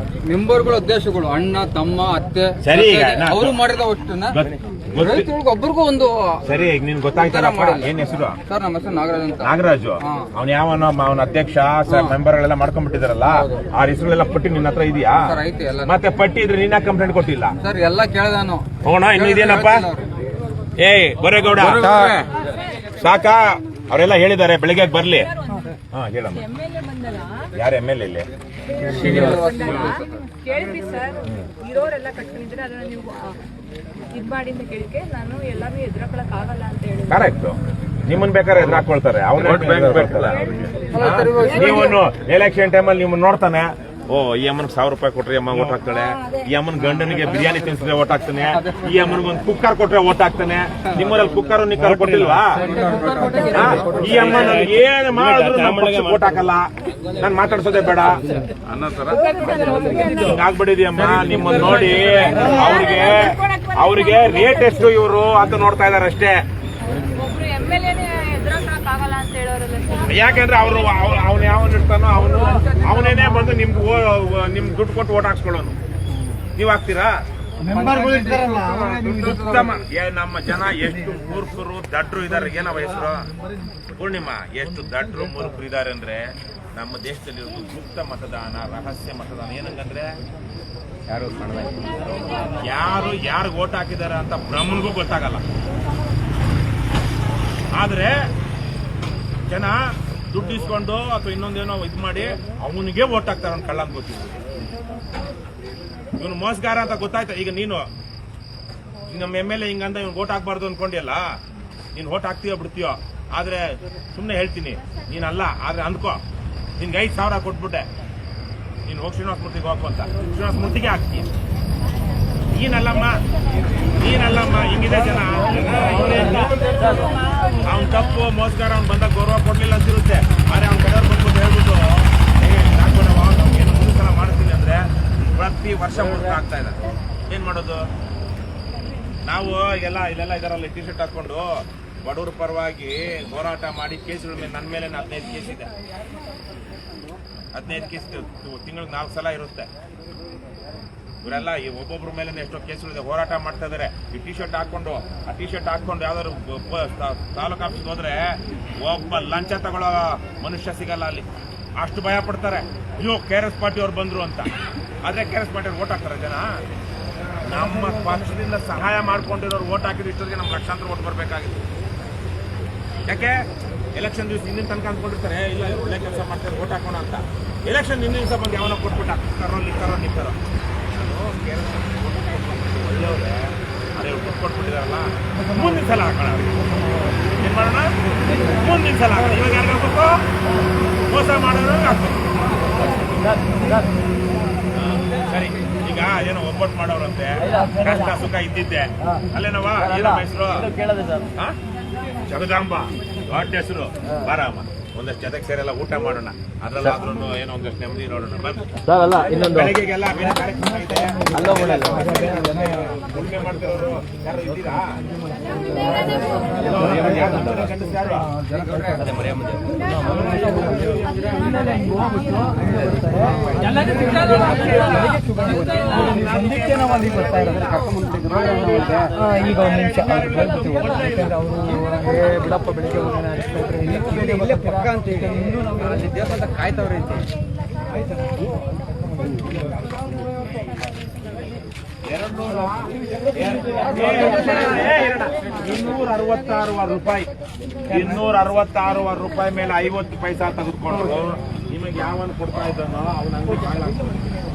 ಮೆಂಬರ್ಗಳ ಉದ್ದೇಶಗಳು ಅಣ್ಣ ತಮ್ಮ ಅತ್ತೆ ಸರಿ, ಅವರು ಮಾಡಿದ ಒಟ್ಟನ್ನ ಒಬ್ಬರಿಗೂ ಒಂದು ಸರಿ. ಈಗ ನಿನ್ ಗೊತ್ತಾಯ್ತಲ್ಲಪ್ಪ, ಏನ್ ಹೆಸರು? ಸರ್ ನಮ್ಮ ಹೆಸರು ನಾಗರಾಜ್ ಅಂತ. ನಾಗರಾಜು ಅವ್ನ ಯಾವನ ಅವನ ಅಧ್ಯಕ್ಷ ಮೆಂಬರ್ಗಳೆಲ್ಲ ಮಾಡ್ಕೊಂಡ್ಬಿಟ್ಟಿದಾರಲ್ಲ, ಆ ಹೆಸರುಗಳೆಲ್ಲ ಪಟ್ಟಿ ನಿನ್ನ ಹತ್ರ ಇದೆಯಾ? ಮತ್ತೆ ಪಟ್ಟಿ ಇದ್ರೆ ನೀನ್ ಕಂಪ್ಲೇಂಟ್ ಕೊಟ್ಟಿಲ್ಲ? ಸರ್ ಎಲ್ಲ ಕೇಳ್ದಾನು. ಹೋಗೋಣ, ಇನ್ನು ಇದೇನಪ್ಪ? ಬರೇಗೌಡ ಸಾಕಾ? ಅವರೆಲ್ಲ ಹೇಳಿದ್ದಾರೆ ಬೆಳಿಗ್ಗೆ ಬರ್ಲಿ. ಹಾ ಹೇಳಮ್ಮ. ಯಾರು MLA ಇಲ್ಲಿ? ಕೇಳಿದ್ವಿ ಸರ್, ಇರೋರೆಲ್ಲ ಕಟ್ಕೊಂಡಿದ್ರೆ ಅದನ್ನ ನೀವು ಇದ್ ಮಾಡಿ ಅಂತ ಕೇಳಿಕೆ ನಾನು ಎಲ್ಲಾರು ಎದುರಾಕೊಳಕ್ ಆಗಲ್ಲ ಅಂತ ಹೇಳಿ. ಕರೆಕ್ಟ್, ನಿಮ್ಮನ್ ಬೇಕಾದ್ರೆ ಎದುರಾಕೊಳ್ತಾರೆ. ನೀವು ಎಲೆಕ್ಷನ್ ಟೈಮಲ್ಲಿ ನಿಮ್ಮನ್ನ ನೋಡ್ತಾನೆ, ಈ ಅಮ್ಮನಿಗೆ 1000 ರೂಪಾಯಿ ಕೊಟ್ರೆ ಅಮ್ಮ ಓಟ್ ಹಾಕ್ತಾಳೆ, ಈ ಅಮ್ಮನ ಗಂಡನಿಗೆ ಬಿರಿಯಾನಿ ತಿನ್ಸಿದ್ರೆ ಓಟ್ ಹಾಕ್ತಾನೆ, ಈ ಅಮ್ಮನಿಗೊಂದು ಕುಕ್ಕರ್ ಕೊಟ್ರೆ ಓಟ್ ಹಾಕ್ತಾನೆ. ನಿಮ್ಮೂರಲ್ಲಿ ಕುಕ್ಕರ್ ನಿಕ್ಕರ್ ಕೊಟ್ಟಿಲ್ವಾ? ಈ ಅಮ್ಮನ ಏನ್ ಮಾಡಿದ್ರು ನಮ್ಮೊಳಗೆ ಓಟ್ ಹಾಕಲ್ಲ. ನಾನ್ ಮಾತಾಡ್ಸೋದೇ ಬೇಡ ಆಗ್ಬಿಟ್ಟಿದ್ಯಮ್ಮ. ನಿಮ್ಮನ್ನ ನೋಡಿ ಅವ್ರಿಗೆ ರೇಟ್ ಎಷ್ಟು ಇವರು ಅಂತ ನೋಡ್ತಾ ಇದಾರೆ ಅಷ್ಟೇ. ಯಾಕೆಂದ್ರೆ ಅವ್ನು ಯಾವನ್ ಇರ್ತಾನೋ ಅವನೇನೆ ಬಂದು ನಿಮ್ಗೆ ದುಡ್ಡು ಕೊಟ್ಟು ಓಟ್ ಹಾಕ್ಸ್ಕೊಳ್ಳೋನು. ನೀವ್ ಹಾಕ್ತೀರಾ? ಉತ್ತಮ. ನಮ್ಮ ಜನ ಎಷ್ಟು ಮೂರ್ಖರು ದಡ್ರು ಇದಾರೆ. ಏನವ ಹೆಸರು? ಪೂರ್ಣಿಮಾ. ಎಷ್ಟು ದಡ್ರು ಮೂರ್ಖರು ಇದಾರೆ ಅಂದ್ರೆ ನಮ್ಮ ದೇಶದಲ್ಲಿ ಗುಪ್ತ ಮತದಾನ, ರಹಸ್ಯ ಮತದಾನ. ಏನಂಗಂದ್ರೆ ಯಾರು ಓಟ್ ಹಾಕಿದಾರೆ ಅಂತ ಬ್ರಹ್ಮನಿಗೂ ಗೊತ್ತಾಗಲ್ಲ. ಆದ್ರೆ ಜನ ದುಡ್ಡು ಇಸ್ಕೊಂಡು ಅಥವಾ ಇನ್ನೊಂದೇನೋ ಇದು ಮಾಡಿ ಅವನಿಗೆ ಓಟ್ ಹಾಕ್ತಾರೆ ಅಂತ ಕಳ್ಳ ಅಂತ ಗೊತ್ತಿಲ್ಲ. ಇವನು ಮೋಸಗಾರ ಅಂತ ಗೊತ್ತಾಯ್ತಾ? ಈಗ ನೀನು ನಮ್ಮ MLA ಹಿಂಗಂದ ಇವ್ನು ಓಟ್ ಹಾಕ್ಬಾರ್ದು ಅನ್ಕೊಂಡಿಯಲ್ಲ, ನೀನ್ ಓಟ್ ಹಾಕ್ತೀಯೋ ಬಿಡ್ತೀಯೋ, ಆದ್ರೆ ಸುಮ್ನೆ ಹೇಳ್ತೀನಿ ನೀನಲ್ಲ. ಆದ್ರೆ ಅನ್ಕೋ, ನಿನ್ಗೆ 5,000 ಕೊಟ್ಬಿಟ್ಟೆ, ನೀನು ಹೋಗಿ ಶ್ರೀನಿವಾಸ ಮೂರ್ತಿಗೆ ಹೋಗು ಅಂತ, ಶ್ರೀನಿವಾಸ ಮೂರ್ತಿಗೆ ಹಾಕ್ತೀಯ. ನೀನಲ್ಲಮ್ಮ ಹಿಂಗಿದೆ ಜನ. ಅವ್ನ್ ತಪ್ಪು, ಮೋಸಗಾರ, ಅವ್ನು ಬಂದಾಗ ಗೌರವ ಕೊಡ್ಲಿಲ್ಲ ಅಂತಿರುತ್ತೆ. ಆದ್ರೆ ಅವ್ನ ಕಡೆಯವ್ರು ಬಂದ್ಬಿಟ್ಟು ಹೇಳ್ಬಿಟ್ಟು ಏನು ಮುಂದಿನ ಸಲ ಮಾಡ್ತೀನಿ ಅಂದ್ರೆ ಪ್ರತಿ ವರ್ಷ ಮುರ್ಕ ಆಗ್ತಾ ಇದೆ. ಏನ್ ಮಾಡೋದು? ನಾವು ಇಲ್ಲೆಲ್ಲ ಇದರಲ್ಲಿ ಟಿ ಶರ್ಟ್ ಹಾಕೊಂಡು ಬಡವ್ರ ಪರವಾಗಿ ಹೋರಾಟ ಮಾಡಿ ಕೇಸ್ಗಳ ಮೇಲೆ ನನ್ನ ಮೇಲೆ 15 ಕೇಸ್ ಇದೆ. 15 ಕೇಸ್ ತಿಂಗಳಿಗೆ 4 ಸಲ ಇರುತ್ತೆ. ಇವರೆಲ್ಲ ಈ ಒಬ್ಬೊಬ್ರ ಮೇಲೆ ಎಷ್ಟೋ ಕೇಸ್ಗಳಿದೆ, ಹೋರಾಟ ಮಾಡ್ತಾ ಇದಾರೆ. ಈ ಟಿ ಶರ್ಟ್ ಹಾಕೊಂಡು ಯಾವ್ದಾದ್ರು ತಾಲೂಕು ಆಫೀಸ್ಗೆ ಹೋದ್ರೆ ಒಬ್ಬ ಲಂಚ ತಗೊಳ್ಳೋ ಮನುಷ್ಯ ಸಿಗಲ್ಲ ಅಲ್ಲಿ. ಅಷ್ಟು ಭಯ ಪಡ್ತಾರೆ, ಅಯ್ಯೋ KRS ಪಾರ್ಟಿ ಅವ್ರು ಬಂದ್ರು ಅಂತ. ಆದ್ರೆ KRS ಪಾರ್ಟಿ ಅವ್ರು ಓಟ್ ಹಾಕ್ತಾರೆ ಜನ. ನಮ್ಮ ಪಕ್ಷದಿಂದ ಸಹಾಯ ಮಾಡ್ಕೊಂಡಿರೋರು ಓಟ್ ಹಾಕಿದ್ರು ಇಷ್ಟೊತ್ತಿಗೆ ನಮ್ಗೆ ಲಕ್ಷಾಂತರ ಓಟ್ ಬರ್ಬೇಕಾಗಿತ್ತು. ಯಾಕೆ? ಎಲೆಕ್ಷನ್ ದಿವಸ ಹಿಂದಿನ ತನಕ ಅಂದ್ಕೊಂಡಿರ್ತಾರೆ, ಇಲ್ಲ ಒಳ್ಳೆ ಕೆಲಸ ಮಾಡ್ತಾರೆ ಓಟ್ ಹಾಕೋಣ ಅಂತ. ಎಲೆಕ್ಷನ್ ಹಿಂದಿನ ದಿವಸ ಬಂದು ಯಾವನ ಕೊಟ್ಬಿಟ್ಟು ನಿಂತಾರೋ ಒಳ್ಳೆಯವ್ರೆ, ಅದೇ ಕೊಟ್ಬಿಟ್ಟಿದಾರಲ್ಲ, ಮುಂದಿನ ಸಲ ಹಾಕೋಣ. ಏನ್ ಮಾಡೋಣ? ಮುಂದಿನ ಸಲ ಹಾಕೋಣ. ಇವಾಗ ಯಾರು ಹಾಕ್ಬೇಕು? ಮೋಸ ಮಾಡೋರು ಹಾಕ್ಬೇಕು. ಸರಿ, ಈಗ ಏನೋ ಒಬ್ಬಟ್ಟು ಮಾಡೋರಂತೆ, ಕಷ್ಟ ಸುಖ ಇದ್ದಿದ್ದೆ ಅಲ್ಲೇನವ? ಏನಮ್ಮ ಹೆಸರು? ಜಗದಾಂಬ, ದೊಡ್ಡ ಹೆಸರು. ಬಾರಮ್ಮ, ಒಂದಷ್ಟು ಜೊತೆಗೆ ಸೇರೆಲ್ಲ ಊಟ ಮಾಡೋಣ. ಅದ್ರಲ್ಲಾದ್ರೂ ಏನೋ ಒಂದಷ್ಟು ನೆಮ್ಮದಿ ನೋಡೋಣ. ಬೆಳಗ್ಗೆಗೆಲ್ಲ ಬೇರೆ ಕಾರ್ಯಕ್ರಮ ಇದೆ. ಉಳಿಮೆ ಮಾಡ್ತಿರೋರು ಯಾರು ಇದ್ದೀರಾ? ಈಗ ಒಂದು ನಿಮಿಷ ಬಿಡಪ್ಪ, ಬೆಳಿಗ್ಗೆ ಇಲ್ಲೇ ಪಕ್ಕ ಅಂತ ಈಗ ಇನ್ನೂ ನಾವು ಅಲ್ಲಿ ದೇವಸ್ಥಾನ ಕಾಯ್ತವ್ರೆ ಅಂತ. 266 ರೂಪಾಯಿ 266 ರೂಪಾಯಿ ಮೇಲೆ 50 ಪೈಸಾ ತೆಗೆದುಕೊಂಡ್ರು. ನಿಮಗೆ ಯಾವನ್ ಕೊಡ್ತಾ ಇದ್ದಾನೋ ಅವ್ನ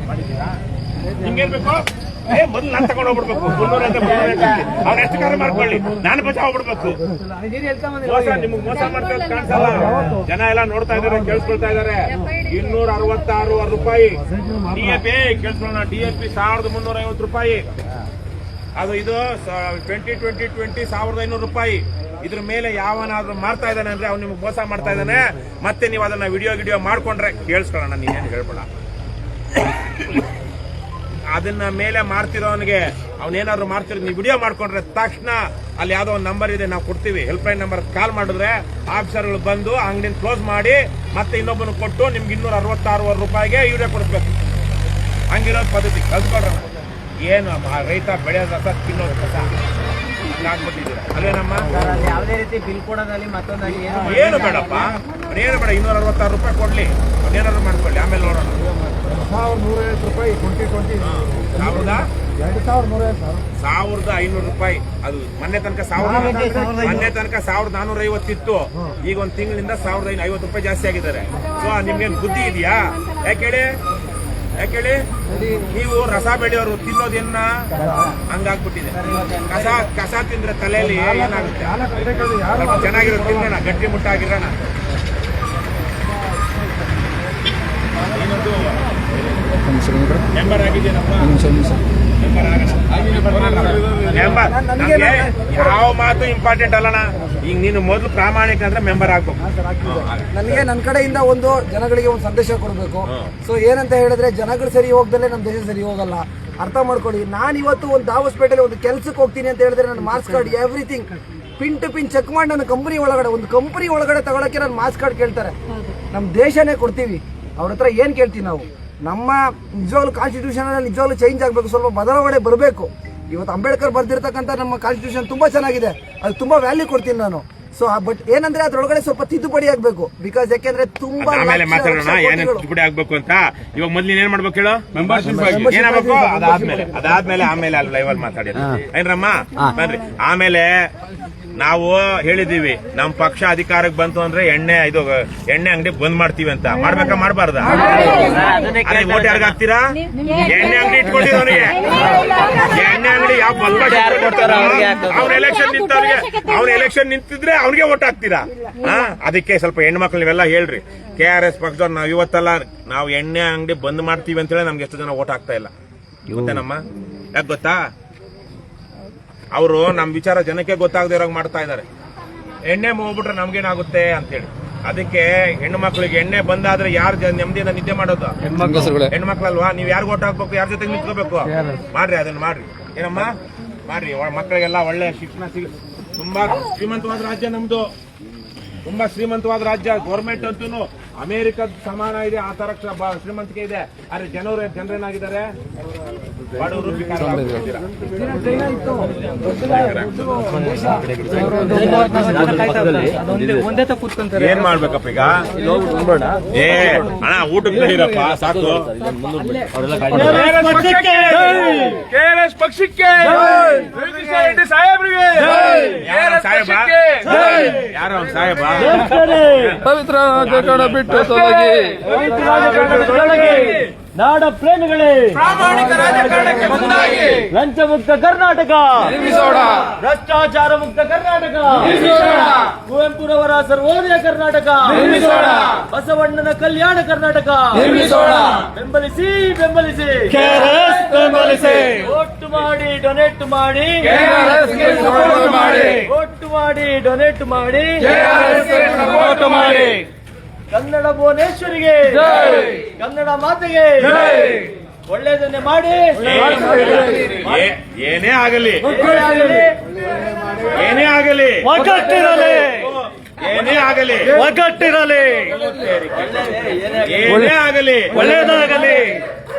ಮಾಡಿದ್ದೀರಾ? ನಿಮ್ಗೇನ್ ಬೇಕು? ಮೊದಲು ನಾನು ತಗೊಂಡು ಹೋಗ್ಬಿಡ್ಬೇಕು. 300 ಅವ್ರ ಎಷ್ಟು ಕಾರ್ಯ ಮಾಡ್ಕೊಳ್ಳಿ, ನಾನು ಬಚಾವ್ ಹೋಗ್ಬಿಡ್ಬೇಕು. ನಿಮ್ಗೆ ಮೋಸ ಮಾಡ್ತಾ ಕಾಣಿಸಲ್ಲ. ಜನ ಎಲ್ಲ ನೋಡ್ತಾ ಇದಾರೆ, ಕೇಳಿಸ್ಕೊಳ್ತಾ ಇದಾರೆ. 266 ರೂಪಾಯಿ DAP ಕೇಳಿಸ್ಕೊಳ್ಳೋಣ. DAP 1350 ರೂಪಾಯಿ. ಅದು ಇದು 2020 1500 ರೂಪಾಯಿ. ಇದ್ರ ಮೇಲೆ ಯಾವನಾದ್ರೂ ಮಾಡ್ತಾ ಇದ್ದಾನೆ ಅಂದ್ರೆ ಅವ್ನು ನಿಮ್ಗೆ ಮೋಸ ಮಾಡ್ತಾ ಇದ್ದಾನೆ. ಮತ್ತೆ ನೀವು ಅದನ್ನ ವಿಡಿಯೋ ಮಾಡ್ಕೊಂಡ್ರೆ ಕೇಳಿಸ್ಕೊಳ್ಳೋಣ, ನೀನೇನು ಹೇಳ್ಬೇಡ. ಅದನ್ನ ಮೇಲೆ ಮಾಡ್ತಿರೋನಿಗೆ ಅವನೇನಾದ್ರು ಮಾಡ್ತಿರೋದು ನೀವು ವಿಡಿಯೋ ಮಾಡ್ಕೊಂಡ್ರೆ ತಕ್ಷಣ ಅಲ್ಲಿ ಯಾವ್ದೋ ಒಂದು ನಂಬರ್ ಇದೆ, ನಾವು ಕೊಡ್ತೀವಿ, ಹೆಲ್ಪ್ ಲೈನ್ ನಂಬರ್ ಕಾಲ್ ಮಾಡಿದ್ರೆ ಆಫೀಸರ್ಗಳು ಬಂದು ಅಂಗಡಿನ ಕ್ಲೋಸ್ ಮಾಡಿ ಮತ್ತೆ ಇನ್ನೊಬ್ಬನ ಕೊಟ್ಟು ನಿಮ್ಗೆ 266 ರೂಪಾಯಿಗೆ ಯೂರಿಯಾ ಕೊಡಿಸ್ಬೇಕು. ಹಂಗಿರೋ ಪದ್ಧತಿ ಕಲ್ತ್ಕೊಳ್ರ. ಏನು ರೈತ ಬೆಳೆಯೋದು ರಸ ತಿನ್ನೋದು ಕಸ ಹಾಕ್ಬಿಟ್ಟಿದ್ದೀರ ಅಲ್ವೇನಮ್ಮ? ಯಾವುದೇ ರೀತಿ ಬಿಲ್ ಕೊಡೋದಲ್ಲಿ ಮತ್ತೊಂದಾಗಿ ಏನು ಬೇಡಪ್ಪ, ಏನು ಬೇಡ. 266 ರೂಪಾಯಿ ಕೊಡ್ಲಿ, ಅದೇನಾದ್ರು ಮಾಡ್ಕೊಳ್ಳಿ, ಆಮೇಲೆ ನೋಡೋಣ. 1150 ರೂಪಾಯಿ 2020 1500 ರೂಪಾಯಿ. ಅದು ಮೊನ್ನೆ ತನಕ 1450 ಇತ್ತು. ಈಗ ಒಂದು ತಿಂಗಳಿಂದ 1550 ರೂಪಾಯಿ ಜಾಸ್ತಿ ಆಗಿದ್ದಾರೆ. ಸೊ ನಿಮ್ಗೇನು ಬುದ್ಧಿ ಇದೆಯಾ? ಯಾಕೆ ಹೇಳಿ? ನೀವು ರಸ ಬೆಳೆಯೋರು ತಿನ್ನೋದೇನ ಹಂಗಾಗ್ಬಿಟ್ಟಿದೆ. ಕಸ ತಿಂದ್ರೆ ತಲೆಯಲ್ಲಿ ಏನಾಗುತ್ತೆ? ಚೆನ್ನಾಗಿರೋದು ತಿನ್ನೋಣ, ಗಟ್ಟಿ ಮುಟ್ಟಾಗಿರೋಣ. ಮೆಂಬರ್ ಆಗಿದ್ದೇನಪ್ಪ? ಯಾವ ಮಾತು ಇಂಪಾರ್ಟೆಂಟ್ ಅಲ್ಲಣ್ಣ. ಈಗ ನೀನು ಮೊದಲು ಪ್ರಾಮಾಣಿಕ ಅಂದ್ರೆ ಮೆಂಬರ್ ಆಗ್ಬೇಕು. ನನಗೆ ನನ್ನ ಕಡೆಯಿಂದ ಒಂದು ಜನಗಳಿಗೆ ಒಂದು ಸಂದೇಶ ಕೊಡಬೇಕು. ಸೊ ಏನಂತ ಹೇಳಿದ್ರೆ, ಜನಗಳು ಸರಿ ಹೋಗ್ದಲ್ಲೇ ನಮ್ಮ ದೇಶ ಸರಿ ಹೋಗಲ್ಲ. ಅರ್ಥ ಮಾಡ್ಕೊಳ್ಳಿ. ನಾನು ಇವತ್ತು ಒಂದು ದಾವಸ್ಪೇಟೆಯಲ್ಲಿ ಒಂದು ಕೆಲಸಕ್ಕೆ ಹೋಗ್ತೀನಿ ಅಂತ ಹೇಳಿದ್ರೆ ನನ್ನ marks card everything pin to pin check ಮಾಡಿ ನನ್ನ ಕಂಪನಿ ಒಳಗಡೆ ತಗೊಳಕ್ಕೆ ನನ್ನ ಮಾರ್ಕ್ಸ್ ಕಾರ್ಡ್ ಕೇಳ್ತಾರೆ. ನಮ್ಮ ದೇಶನೇ ಕೊಡ್ತೀವಿ, ಅವ್ರ ಹತ್ರ ಏನ್ ಕೇಳ್ತೀವಿ ನಾವು? ನಮ್ಮ ನಿಜವಾಗ್ಲೂ ಕಾನ್ಸ್ಟಿಟ್ಯೂಷನ್ ನಿಜವಾಗ್ಲೂ ಚೇಂಜ್ ಆಗಬೇಕು, ಸ್ವಲ್ಪ ಬದಲಾವಣೆ ಬರಬೇಕು. ಇವತ್ತು ಅಂಬೇಡ್ಕರ್ ಬರ್ದಿರ್ತಕ್ಕಂಥ ನಮ್ಮ ಕಾನ್ಸ್ಟಿಟ್ಯೂಷನ್ ತುಂಬಾ ಚೆನ್ನಾಗಿದೆ, ಅದು ತುಂಬಾ ವ್ಯಾಲ್ಯೂ ಕೊಡ್ತೀನಿ ನಾನು. ಸೊ ಬಟ್ ಏನಂದ್ರೆ ಅದ್ರೊಳಗಡೆ ಸ್ವಲ್ಪ ತಿದ್ದುಪಡಿ ಆಗ್ಬೇಕು. ಬಿಕಾಸ್ ಯಾಕೆಂದ್ರೆ ತುಂಬಾ ಆಮೇಲೆ ಮಾತಾಡೋಣ ಏನೇನು ತಿದ್ದುಪಡಿ ಆಗ್ಬೇಕು ಅಂತ. ಇವಾಗ ಮೊದ್ಲು ಏನ್ ಮಾಡ್ಬೇಕು ಹೇಳು? ಮೆಂಬರ್ಶಿಪ್ ಏನಾಗಬೇಕು? ಅದಾದ್ಮೇಲೆ ಆಮೇಲೆ ಅಲ್ಲಿ ಲೈವ್ ಅಲ್ಲಿ ಮಾತಾಡಿ ಏನ್ರಮ್ಮ ಬನ್ರಿ. ಆಮೇಲೆ ನಾವು ಹೇಳಿದೀವಿ ನಮ್ ಪಕ್ಷ ಅಧಿಕಾರಕ್ಕೆ ಬಂತು ಅಂದ್ರೆ ಎಣ್ಣೆ ಅಂಗಡಿ ಬಂದ್ ಮಾಡ್ತೀವಿ ಅಂತ. ಮಾಡ್ಬೇಕಾ ಮಾಡಬಾರ್ದ? ಓಟ್ ಯಾರಿಗ ಹಾಕ್ತೀರಾ? ಎಣ್ಣೆ ಅಂಗಡಿ ಇಟ್ಕೊಂಡಿರೋನಿಗೆ ಎಣ್ಣೆ ಅಂಗಡಿ ಯಾವ ಅವ್ನ ಎಲೆಕ್ಷನ್ ನಿಂತಿದ್ರೆ ಅವ್ನಿಗೆ ಓಟ್ ಹಾಕ್ತೀರಾ? ಅದಕ್ಕೆ ಸ್ವಲ್ಪ ಹೆಣ್ಮಕ್ಳು ನೀವೆಲ್ಲ ಹೇಳ್ರಿ. KRS ಪಕ್ಷದವ್ರು ನಾವ್ ಇವತ್ತಲ್ಲ ನಾವು ಎಣ್ಣೆ ಅಂಗಡಿ ಬಂದ್ ಮಾಡ್ತೀವಿ ಅಂತ ಹೇಳಿ ನಮ್ಗೆ ಎಷ್ಟು ಜನ ಓಟ್ ಹಾಕ್ತಾ ಇಲ್ಲ ಗೊತ್ತೇನಮ್ಮ? ಯಾಕೆ ಗೊತ್ತಾ? ಅವರು ನಮ್ ವಿಚಾರ ಜನಕ್ಕೆ ಗೊತ್ತಾಗದೇ ಇರೋ ಮಾಡ್ತಾ ಇದಾರೆ. ಎಣ್ಣೆ ಹೋಗ್ಬಿಟ್ರೆ ನಮ್ಗೇನಾಗುತ್ತೆ ಅಂತೇಳಿ. ಅದಕ್ಕೆ ಹೆಣ್ಣು ಮಕ್ಳಿಗೆ ಎಣ್ಣೆ ಬಂದಾದ್ರೆ ಯಾರು ನೆಮ್ಮದಿಯಿಂದ ನಿದ್ದೆ ಮಾಡೋದು? ಹೆಣ್ಮಕ್ಳಲ್ವಾ? ನೀವ್ ಯಾರು ಓಟ್ ಹಾಕ್ಬೇಕು, ಯಾರ ಜೊತೆ ನಿಂತ್ಕೋಬೇಕು? ಮಾಡ್ರಿ, ಅದನ್ನ ಮಾಡ್ರಿ. ಏನಮ್ಮ ಮಾಡ್ರಿ. ಮಕ್ಕಳಿಗೆಲ್ಲ ಒಳ್ಳೆ ಶಿಕ್ಷಣ ತುಂಬಾ ಶ್ರೀಮಂತವಾದ ರಾಜ್ಯ ನಮ್ದು, ತುಂಬಾ ಶ್ರೀಮಂತವಾದ ರಾಜ್ಯ. ಗೌರ್ಮೆಂಟ್ ಅಂತೂ ಅಮೆರಿಕದ ಸಮಾನ ಇದೆ, ಆ ತರ ಶ್ರೀಮಂತಿಕೆ ಇದೆ. ಆದ್ರೆ ಜನರೇನಾಗಿದ್ದಾರೆ? ಬಡವರು ಏನ್ ಮಾಡ್ಬೇಕಪ್ಪ ಈಗ? ಅಣ್ಣ ಊಟಕ್ಕೆ ನಡೀರಪ್ಪ ಸಾಕು. KRS ಪಕ್ಷಕ್ಕೆ ಸಾಹೇಬ್ರಿಗೆ ಯಾರು ಸಾಹೇಬ? ಪವಿತ್ರ ಜಗಳ ಬಿಟ್ಟು ತೊಲಗಿ ನಾಡ ಪ್ರೇಮಿಗಳೇ, ಪ್ರಾಮಾಣಿಕ ರಾಜಕಾರಣಕ್ಕೆ ಮುಂದಾಗಿ ಲಂಚ ಮುಕ್ತ ಕರ್ನಾಟಕ ನಿರ್ಮಿಸೋಣ, ಭ್ರಷ್ಟಾಚಾರ ಮುಕ್ತ ಕರ್ನಾಟಕ ನಿರ್ಮಿಸೋಣ, ಕುವೆಂಪುರವರ ಸರ್ವೋದಯ ಕರ್ನಾಟಕ ನಿರ್ಮಿಸೋಣ, ಬಸವಣ್ಣನ ಕಲ್ಯಾಣ ಕರ್ನಾಟಕ ನಿರ್ಮಿಸೋಣ. ಬೆಂಬಲಿಸಿ ಬೆಂಬಲಿಸಿ KRS ಬೆಂಬಲಿಸಿ. ಒಟ್ಟು ಮಾಡಿ ಡೊನೇಟ್ ಮಾಡಿ, KRS ಗೆ ಸಪೋರ್ಟ್ ಮಾಡಿ, ಒಟ್ಟು ಮಾಡಿ ಡೊನೇಟ್ ಮಾಡಿ, KRS ಗೆ ಸಪೋರ್ಟ್ ಮಾಡಿ. ಕನ್ನಡ ಭುವನೇಶ್ವರಿಗೆ ಜೈ, ಕನ್ನಡ ಮಾತೆಗೆ ಜೈ. ಒಳ್ಳೆಯದನ್ನೇ ಮಾಡಿ, ಏನೇ ಆಗಲಿ ಏನೇ ಆಗಲಿ ಒಗ್ಗಟ್ಟಿರಲಿ, ಏನೇ ಆಗಲಿ ಒಗ್ಗಟ್ಟಿರಲಿ, ಏನೇ ಆಗಲಿ ಒಳ್ಳೆಯದಾಗಲಿ,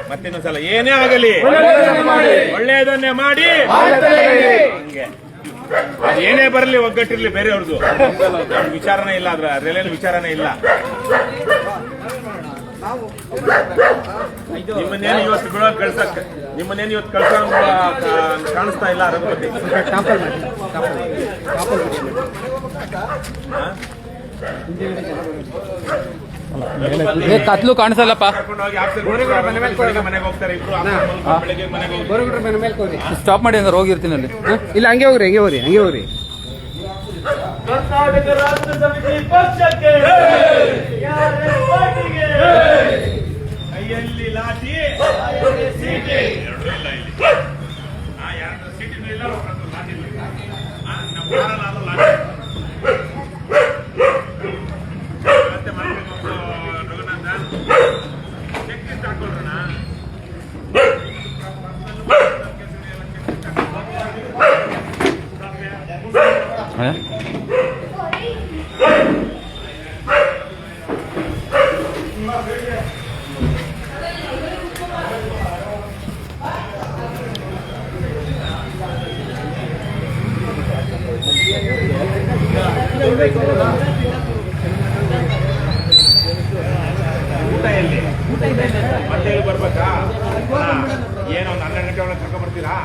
ಮತ್ತಿನ್ನೊಂದ್ಸಲ ಏನೇ ಆಗಲಿ ಒಳ್ಳೆಯದನ್ನೇ ಮಾಡಿ. ಹಂಗೆ ಏನೇ ಬರಲಿ ಒಗ್ಗಟ್ಟಿರ್ಲಿ ಬೇರೆಯವ್ರದ್ದು ವಿಚಾರನೇ ಇಲ್ಲ, ಅದ್ರಲ್ಲೇನು ವಿಚಾರನೇ ಇಲ್ಲ. ನಿಮ್ಮನ್ನೇನು ಇವತ್ತು ಬಿಡೋಕೆ ಕಳ್ಸಕ್ಕೆ, ನಿಮ್ಮನ್ನೇನು ಇವತ್ತು ಕಳ್ಸೋ ಕಾಣಿಸ್ತಾ ಇಲ್ಲ. ರಘುಪತಿ ಕತ್ಲು ಕಾಣಿಸಲ್ಲಪ್ಪ. ಮನೆಗೆ ಹೋಗ್ತಾರೆ ಇಬ್ರು, ಬೆಳಿಗ್ಗೆ ಮನೆಗೆ ಹೋಗ್ತಾರೆ. ಸ್ಟಾಪ್ ಮಾಡಿ ಹಂಗಾರೆ ಹೋಗಿರ್ತೀನಿ ಅಲ್ಲಿ. ಇಲ್ಲ, ಹಂಗೆ ಹೋಗ್ರಿ. ಕರ್ನಾಟಕ ರಾಷ್ಟ್ರ ಸಮಿತಿ ಪಕ್ಷಕ್ಕೆ, KRS ಪಾರ್ಟಿಗೆ, ಕೈಯಲ್ಲಿ ಲಾಠಿ ಸೀಟಿ ಎರಡೂ ಇಲ್ಲ ಇಲ್ಲಿ. ಯಾರು ಸೀಟಿನೂ ಇಲ್ಲ, ಲಾಠಿ ಇಲ್ಲ. ನಮ್ಮ ಕಾರಲ್ಲ ಲಾಠಿ ಮತ್ತೆ ಮಾಡಬೇಕು. ರಘುನಾಥ ಚೆಕ್ ಲಿಸ್ಟ್ ಹಾಕೊಳ್ರಣ. ಊಟ ಎಲ್ಲಿ? ಮತ್ತೆ ಎಲ್ಲಿ ಬರ್ಬೇಕಾ? ಏನೋ ಒಂದು 12 ಗಂಟೆ ಒಳಗೆ ಕರ್ಕೊಂಡ್ ಬರ್ತೀರಾ?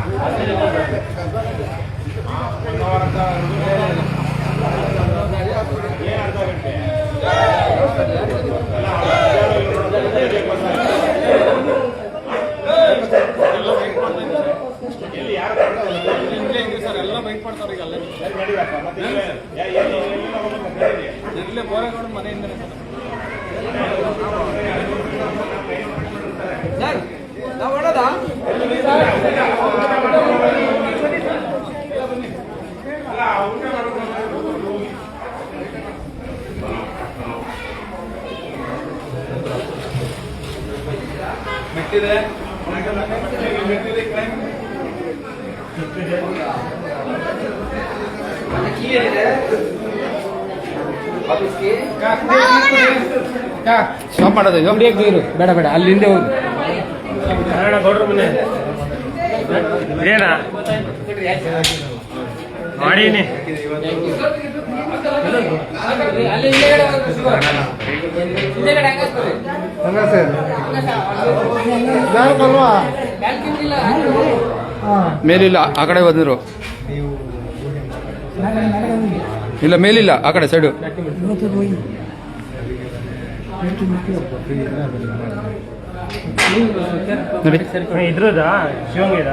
ಏನ್ ಅರ್ಧ ಗಂಟೆ? ಎಲ್ಲಿ ಯಾರು ಎಲ್ಲ ಬೈಕ್ ಮಾಡ್ತಾರೆ ಈಗ. ನಡೀರಪ್ಪ ಮತ್ತೆ ಇಲ್ಲೇ ಬೋರೇಗೌಡ ಮನೆಯಿಂದ ನಾವು ಹೊಡೋದಾ? ಬಿಟ್ಟಿದೆ ಸ್ಟಾಪ್ ಮಾಡೋದು ಇದು. ಬೇಡ ಅಲ್ಲಿ ಹಿಂದೆ ಹೋಗಿ. ಗೌಡ್ರ ಮನೆ ಏನ ಮಾಡೀನಿ. ಮೇಲಿಲ್ಲ, ಆ ಕಡೆ ಬಂದಿರು. ಇಲ್ಲ ಮೇಲಿಲ್ಲ ಆ ಕಡೆ ಸೈಡು ಇದ್ರದ ಶಿವಂಗಿದ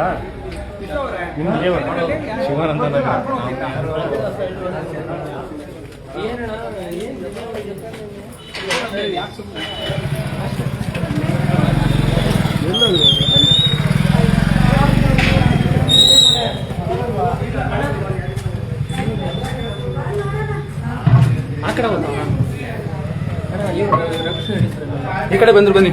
ಶಿವಾನಂದ ಈ ಕಡೆ ಬಂದ್ರು ಬನ್ನಿ.